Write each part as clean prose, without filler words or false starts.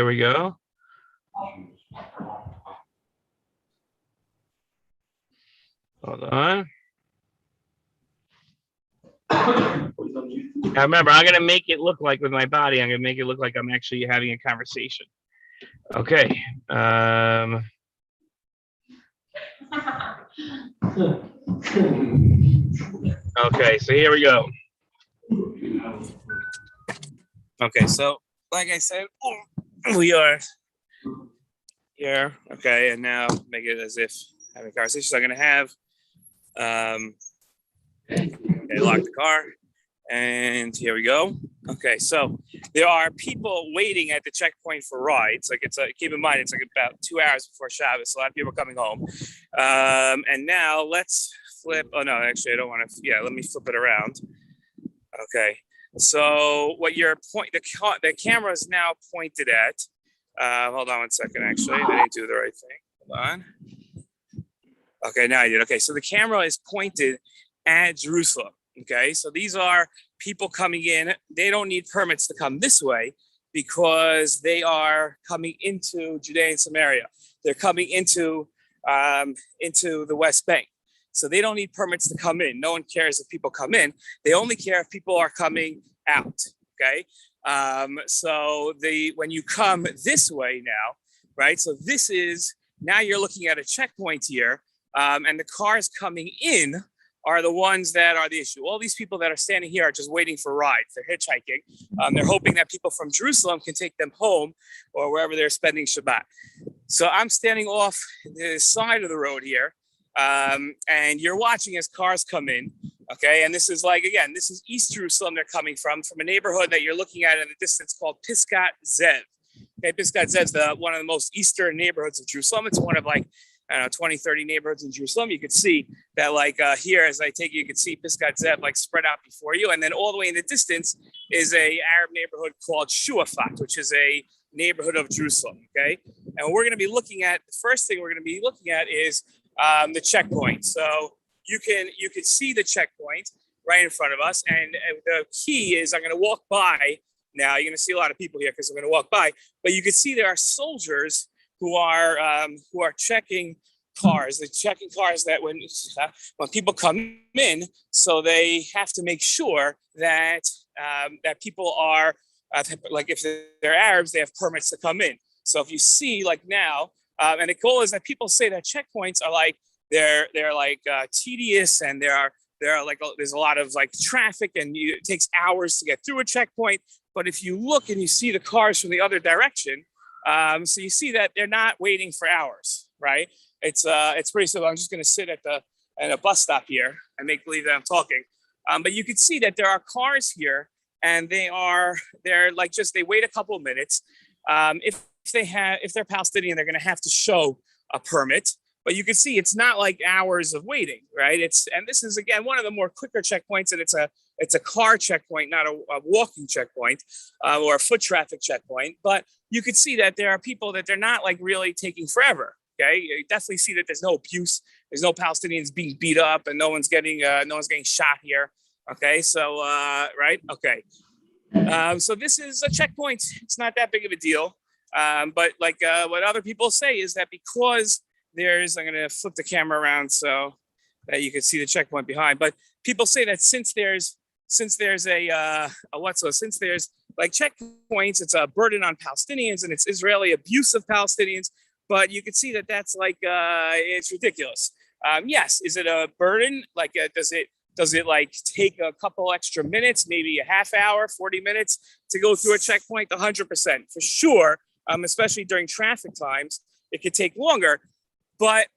here we go. Hold on. Now remember, I'm going to make it look like with my body, I'm going to make it look like I'm actually having a conversation. Okay. Okay, so here we go. Okay, so like I said, we are here. Okay, and now make it as if having a conversation. So I'm going to have, okay, lock the car. And here we go. Okay, so there are people waiting at the checkpoint for rides. Like keep in mind, it's like about 2 hours before Shabbos. A lot of people are coming home. And now let's flip. Oh no, actually, I don't want to. Yeah, let me flip it around. Okay. So what your point? The camera is now pointed at. Hold on one second. Actually, I didn't do the right thing. Hold on. Okay, now I did. Okay, so the camera is pointed at Jerusalem. Okay, so these are people coming in. They don't need permits to come this way because they are coming into Judea and Samaria. They're coming into the West Bank. So they don't need permits to come in. No one cares if people come in. They only care if people are coming out. Okay, so when you come this way now, right? So this is now you're looking at a checkpoint here, and the cars coming in are the ones that are the issue. All these people that are standing here are just waiting for rides. They're hitchhiking. They're hoping that people from Jerusalem can take them home or wherever they're spending Shabbat. So I'm standing off the side of the road here, and you're watching as cars come in. Okay, and this is again, this is East Jerusalem. They're coming from a neighborhood that you're looking at in the distance called Pisgat Zev. Okay, Pisgat Zev is one of the most eastern neighborhoods of Jerusalem. It's one of 20, 30 neighborhoods in Jerusalem. You could see that here, as I take you could see Pisgat Zev spread out before you. And then all the way in the distance is a Arab neighborhood called Shuafat, which is a neighborhood of Jerusalem. Okay. And we're going to be looking at, the first thing we're going to be looking at is the checkpoint. So you can see the checkpoint right in front of us. And the key is I'm going to walk by. Now you're going to see a lot of people here because I'm going to walk by, but you can see there are soldiers who are checking cars. They're checking cars that when people come in, so they have to make sure that that people are if they're Arabs, they have permits to come in. So if you see now, and the goal is that people say that checkpoints are they're tedious, and there's a lot of traffic, and it takes hours to get through a checkpoint. But if you look and you see the cars from the other direction, so you see that they're not waiting for hours, right? It's pretty simple. I'm just going to sit at a bus stop here and make believe that I'm talking. But you can see that there are cars here, and they wait a couple of minutes. If they're Palestinian, they're going to have to show a permit. But you can see it's not hours of waiting, right? And this is again one of the more quicker checkpoints, and it's a car checkpoint, not a walking checkpoint or a foot traffic checkpoint. But you could see that there are people that they're not really taking forever. Okay, you definitely see that there's no abuse, there's no Palestinians being beat up, and no one's getting shot here. Okay, so right, okay. So this is a checkpoint. It's not that big of a deal. But what other people say is that because I'm going to flip the camera around so that you can see the checkpoint behind. But people say that since there's checkpoints, it's a burden on Palestinians, and it's Israeli abuse of Palestinians. But you can see that that's it's ridiculous. Yes, is it a burden? Does it take a couple extra minutes, maybe a half hour, 40 minutes to go through a checkpoint? 100% for sure. Especially during traffic times, it could take longer. But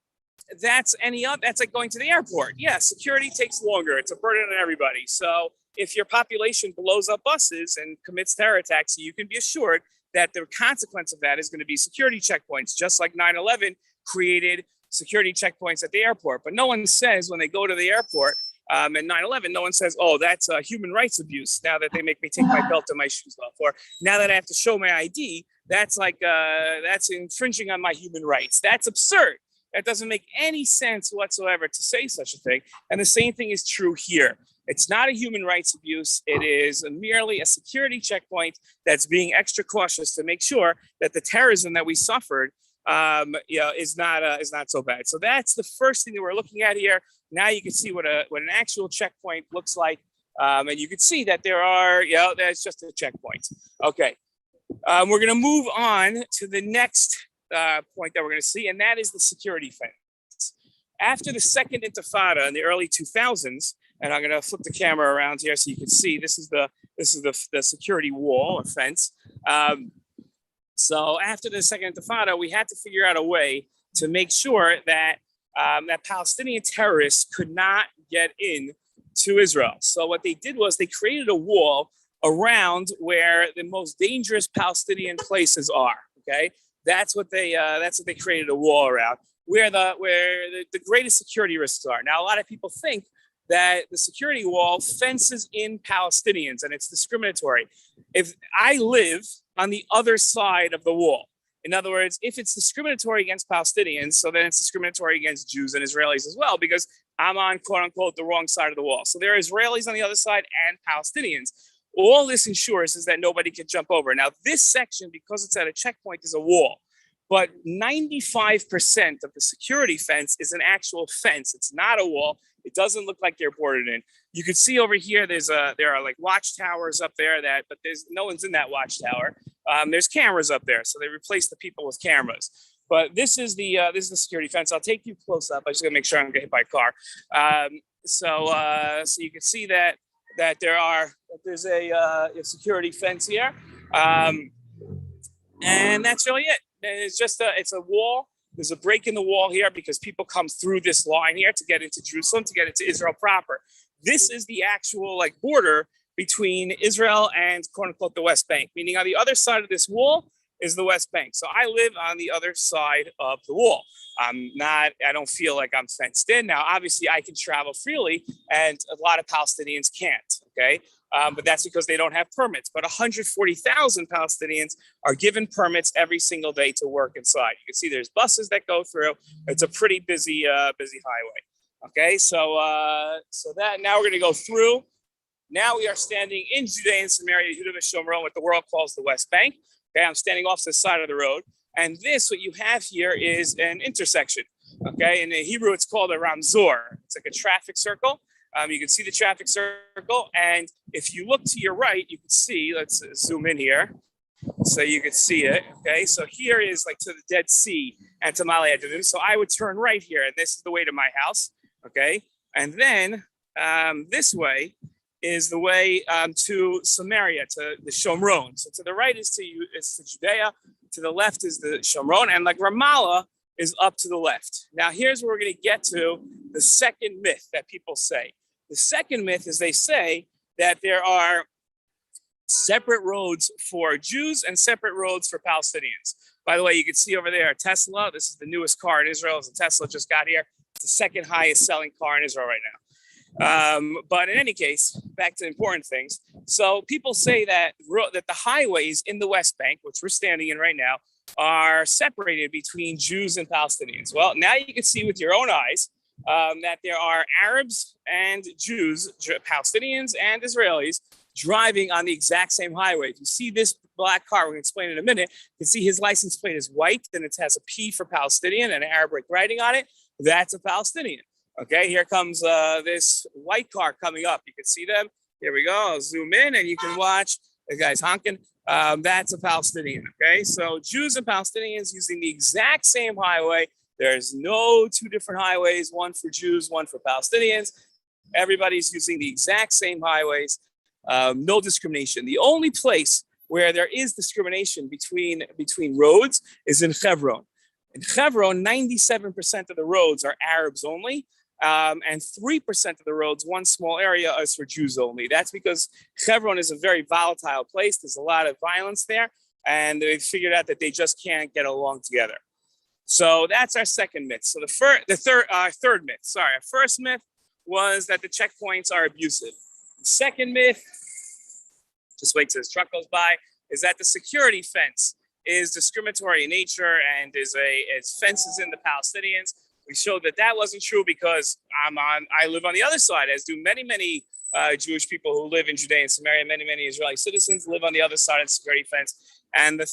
that's like going to the airport. Yeah, security takes longer. It's a burden on everybody. So if your population blows up buses and commits terror attacks, you can be assured that the consequence of that is going to be security checkpoints, just like 9/11 created security checkpoints at the airport. But no one says when they go to the airport and 9/11, no one says, oh, that's a human rights abuse now that they make me take my belt and my shoes off. Or now that I have to show my ID, that's that's infringing on my human rights. That's absurd. That doesn't make any sense whatsoever to say such a thing. And the same thing is true here. It's not a human rights abuse. It is merely a security checkpoint that's being extra cautious to make sure that the terrorism that we suffered is not so bad. So that's the first thing that we're looking at here. Now you can see what an actual checkpoint looks like. And you can see that that's just a checkpoint. Okay. We're going to move on to the next point that we're going to see, and that is the security fence. After the second Intifada in the early 2000s, and I'm going to flip the camera around here so you can see this is the security wall or fence. So after the second Intifada, we had to figure out a way to make sure that that Palestinian terrorists could not get in to Israel. So what they did was they created a wall around where the most dangerous Palestinian places are. Okay, that's what they created a wall around, where the greatest security risks are. Now, a lot of people think that the security wall fences in Palestinians and it's discriminatory. If I live on the other side of the wall, in other words, if it's discriminatory against Palestinians, so then it's discriminatory against Jews and Israelis as well, because I'm on, quote unquote, the wrong side of the wall. So there are Israelis on the other side and Palestinians. All this ensures is that nobody can jump over. Now, this section, because it's at a checkpoint, is a wall. But 95% of the security fence is an actual fence. It's not a wall. It doesn't look like they're boarded in. You can see over here, there are like watchtowers up there but there's no one's in that watchtower. There's cameras up there, so they replaced the people with cameras. But this is the security fence. I'll take you close up. I just gotta make sure I don't get hit by a car. So you can see that there's a security fence here, and that's really it. And it's a wall. There's a break in the wall here because people come through this line here to get into Jerusalem, to get into Israel proper. This is the actual border between Israel and, quote unquote, the West Bank, meaning on the other side of this wall is the West Bank. So I live on the other side of the wall. I don't feel like I'm fenced in. Now, obviously I can travel freely and a lot of Palestinians can't, okay? But that's because they don't have permits. But 140,000 Palestinians are given permits every single day to work inside. You can see there's buses that go through. It's a pretty busy highway. Okay, so that now we're going to go through. Now we are standing in Judea and Samaria, Judea and Samaria, what the world calls the West Bank. Okay, I'm standing off the side of the road. And what you have here is an intersection. Okay, in Hebrew, it's called a ramzor. It's like a traffic circle. You can see the traffic circle. And if you look to your right, you can see, let's zoom in here so you can see it. Okay, so here is to the Dead Sea and to Male Adumim. So I would turn right here, and this is the way to my house. Okay, and then this way is the way to Samaria, to the Shomron. So to the right is to Judea, to the left is the Shomron, and Ramallah is up to the left. Now here's where we're going to get to the second myth that people say. The second myth is they say that there are separate roads for Jews and separate roads for Palestinians. By the way, you can see over there a Tesla. This is the newest car in Israel. It's a Tesla, just got here. It's the second highest selling car in Israel right now. But in any case, back to important things. So people say that the highways in the West Bank, which we're standing in right now, are separated between Jews and Palestinians. Well, now you can see with your own eyes that there are Arabs and Jews, Palestinians and Israelis, driving on the exact same highway. If you see this black car, we're going to explain in a minute, you can see his license plate is white, and it has a P for Palestinian and Arabic writing on it. That's a Palestinian. Okay, here comes this white car coming up. You can see them. Here we go. I'll zoom in and you can watch the guy's honking. That's a Palestinian. Okay, so Jews and Palestinians using the exact same highway. There's no two different highways, one for Jews, one for Palestinians. Everybody's using the exact same highways. No discrimination. The only place where there is discrimination between roads is in Hebron. In Hebron, 97% of the roads are Arabs only. And 3% of the roads, one small area, is for Jews only. That's because Hebron is a very volatile place. There's a lot of violence there, and they figured out that they just can't get along together. So that's our second myth. So our third myth. Sorry, our first myth was that the checkpoints are abusive. The second myth, just wait till this truck goes by, is that the security fence is discriminatory in nature and is fences in the Palestinians. We showed that that wasn't true because I live on the other side, as do many Jewish people who live in Judea and Samaria. Many Israeli citizens live on the other side of the security fence. And the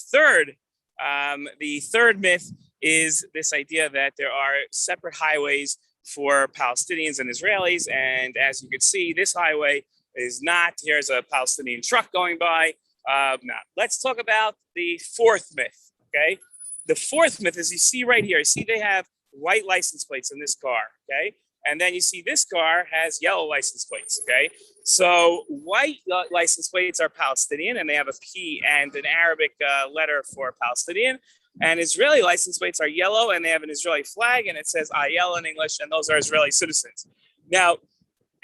third myth is this idea that there are separate highways for Palestinians and Israelis. And as you can see, this highway is not. Here's a Palestinian truck going by. Now, let's talk about the fourth myth, okay? The fourth myth is, you see right here, you see they have white license plates in this car, okay? And then you see this car has yellow license plates, okay? So white license plates are Palestinian, and they have a P and an Arabic letter for Palestinian. And Israeli license plates are yellow, and they have an Israeli flag, and it says Ayel in English, and those are Israeli citizens. Now,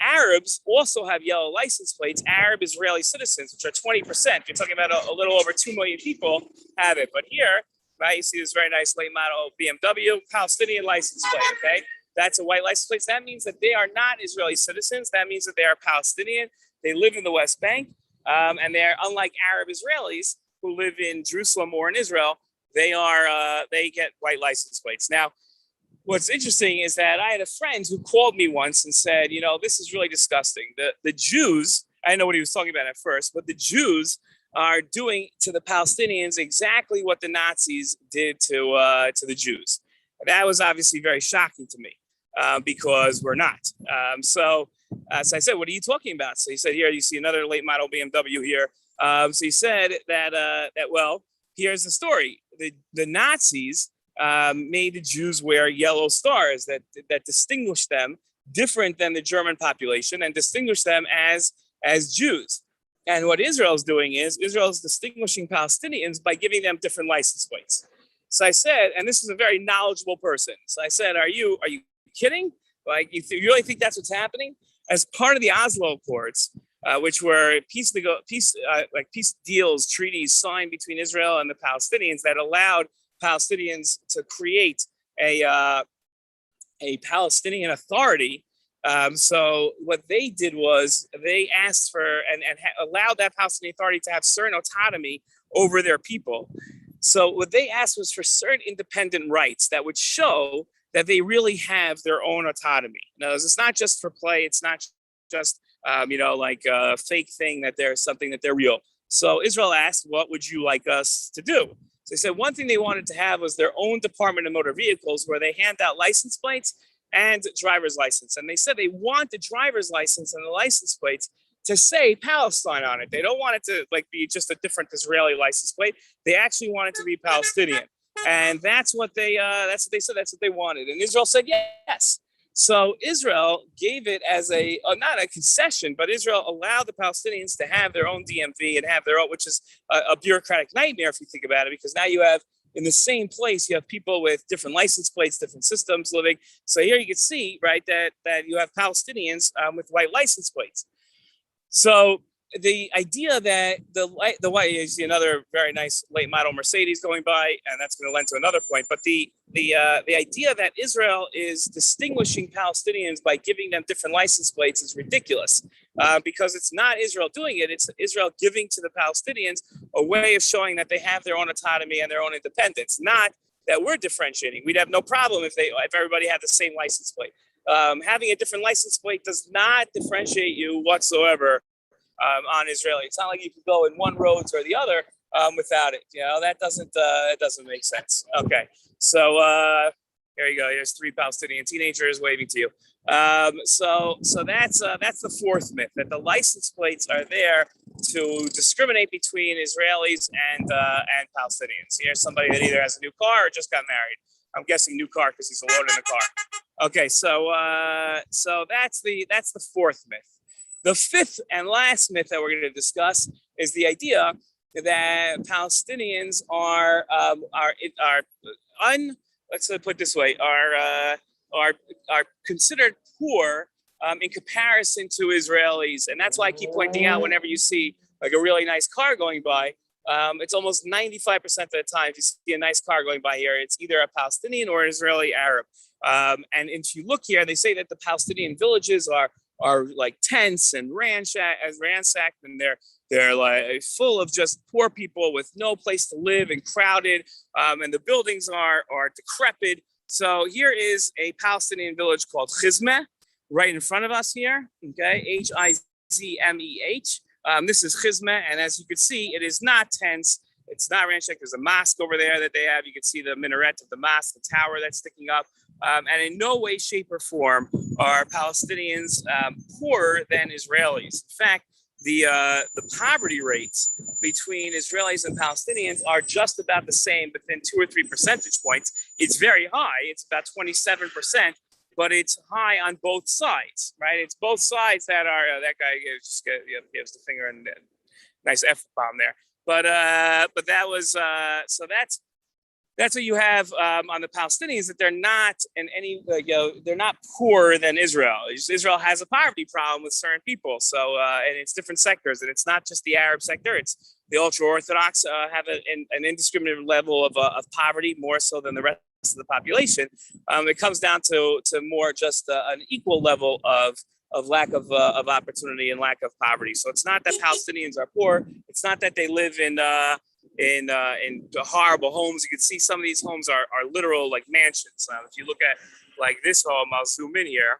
Arabs also have yellow license plates. Arab Israeli citizens, which are 20%. You're talking about a little over 2 million people have it. But here, right, you see this very nice late model BMW, Palestinian license plate, okay? That's a white license plate. That means that they are not Israeli citizens. That means that they are Palestinian. They live in the West Bank. And they're unlike Arab Israelis who live in Jerusalem or in Israel. They get white license plates. Now, what's interesting is that I had a friend who called me once and said, you know, this is really disgusting. The Jews, I didn't know what he was talking about at first, but the Jews are doing to the Palestinians exactly what the Nazis did to the Jews. That was obviously very shocking to me because we're not. So I said, what are you talking about? So he said, here, you see another late model BMW here. So he said that well, here's the story. The Nazis made the Jews wear yellow stars that distinguish them different than the German population and distinguish them as Jews. And what Israel's doing is Israel's distinguishing Palestinians by giving them different license plates. So I said, and this is a very knowledgeable person. So I said, are you kidding? Like, you really think that's what's happening? As part of the Oslo Accords, which were peace deals, treaties signed between Israel and the Palestinians that allowed Palestinians to create a Palestinian authority. So what they did was they asked for and allowed that Palestinian authority to have certain autonomy over their people. So what they asked was for certain independent rights that would show that they really have their own autonomy. Now, it's not just for play. It's not just like a fake thing that there's something that they're real. So Israel asked, what would you like us to do? So they said one thing they wanted to have was their own Department of Motor Vehicles where they hand out license plates and driver's license. And they said they want the driver's license and the license plates to say Palestine on it. They don't want it to be just a different Israeli license plate. They actually want it to be Palestinian. And that's what they said. That's what they wanted. And Israel said yes. So Israel gave it as not a concession, but Israel allowed the Palestinians to have their own DMV and have their own, which is a bureaucratic nightmare if you think about it, because now you have in the same place, you have people with different license plates, different systems living. So here you can see, right, that you have Palestinians with white license plates. So the idea that the white, you see another very nice late model Mercedes going by, and that's going to lend to another point. But the idea that Israel is distinguishing Palestinians by giving them different license plates is ridiculous, because it's not Israel doing it. It's Israel giving to the Palestinians a way of showing that they have their own autonomy and their own independence. Not that we're differentiating. We'd have no problem if everybody had the same license plate. Having a different license plate does not differentiate you whatsoever on Israeli. It's not like you can go in one road or the other without it. That doesn't make sense. Okay, so here you go. Here's 3 Palestinian teenagers waving to you. So that's the fourth myth, that the license plates are there to discriminate between Israelis and Palestinians. Here's somebody that either has a new car or just got married. I'm guessing new car because he's alone in the car. Okay, so that's the fourth myth. The fifth and last myth that we're going to discuss is the idea that Palestinians let's put it this way, are considered poor in comparison to Israelis, and that's why I keep pointing out whenever you see like a really nice car going by, it's almost 95% of the time if you see a nice car going by here, it's either a Palestinian or an Israeli Arab. And if you look here, they say that the Palestinian villages are like tents and ransacked, and they're like full of just poor people with no place to live and crowded, and the buildings are decrepit. So here is a Palestinian village called Chizmeh, right in front of us here. Okay, Hizmeh. This is Chizmeh, and as you can see, it is not tense. It's not ranch-checked. There's a mosque over there that they have. You can see the minaret of the mosque, the tower that's sticking up. And in no way, shape, or form are Palestinians poorer than Israelis. In fact, the poverty rates between Israelis and Palestinians are just about the same, within 2 or 3 percentage points. It's very high. It's about 27%, but it's high on both sides, right? It's both sides that are, that guy just gives the finger and nice F-bomb there. But that was, so that's what you have on the Palestinians, that they're not in any, they're not poorer than Israel. Israel has a poverty problem with certain people. So, and it's different sectors, and it's not just the Arab sector. It's the ultra-Orthodox have an indiscriminate level of poverty, more so than the rest of the population. It comes down to more just an equal level of lack of opportunity and lack of poverty. So it's not that Palestinians are poor. It's not that they live in horrible homes. You can see some of these homes are literal like mansions. If you look at like this home, I'll zoom in here.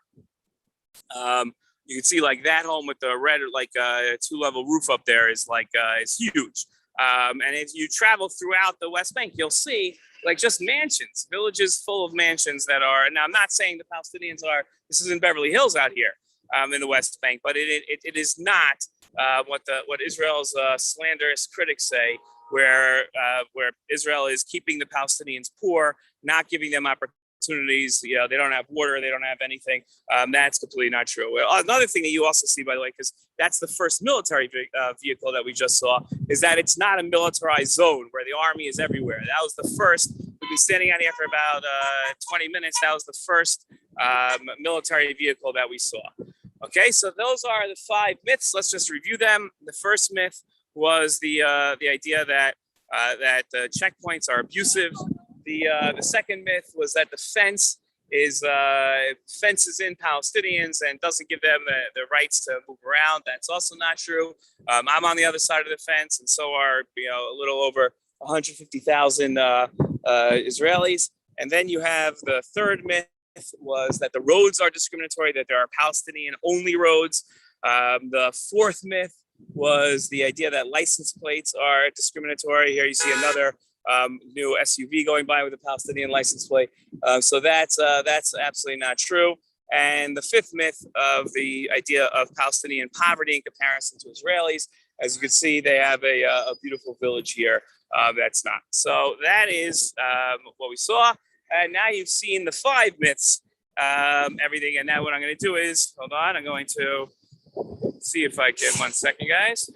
You can see like that home with the red like 2-level roof up there is like is huge. And if you travel throughout the West Bank, you'll see like just mansions, villages full of mansions that are. Now I'm not saying the Palestinians are. This is in Beverly Hills out here in the West Bank, but it is not what Israel's slanderous critics say, where Israel is keeping the Palestinians poor, not giving them opportunities. You know, they don't have water, they don't have anything. That's completely not true. Another thing that you also see, by the way, because that's the first military vehicle that we just saw, is that it's not a militarized zone where the army is everywhere. That was the first. We've been standing out here for about 20 minutes. That was the first military vehicle that we saw. Okay, so those are the 5 myths. Let's just review them. The first myth was the idea that the checkpoints are abusive. The second myth was that the fence fences in Palestinians and doesn't give them the rights to move around. That's also not true. I'm on the other side of the fence, and so are a little over 150,000 Israelis. And then you have the third myth was that the roads are discriminatory, that there are Palestinian-only roads. The fourth myth was the idea that license plates are discriminatory. Here you see another new SUV going by with a Palestinian license plate. So that's absolutely not true. And the fifth myth of the idea of Palestinian poverty in comparison to Israelis, as you can see, they have a beautiful village here. That's not. So that is what we saw. And now you've seen the 5 myths, everything. And now what I'm going to do is, hold on, I'm going to see if I can, 1 second, guys.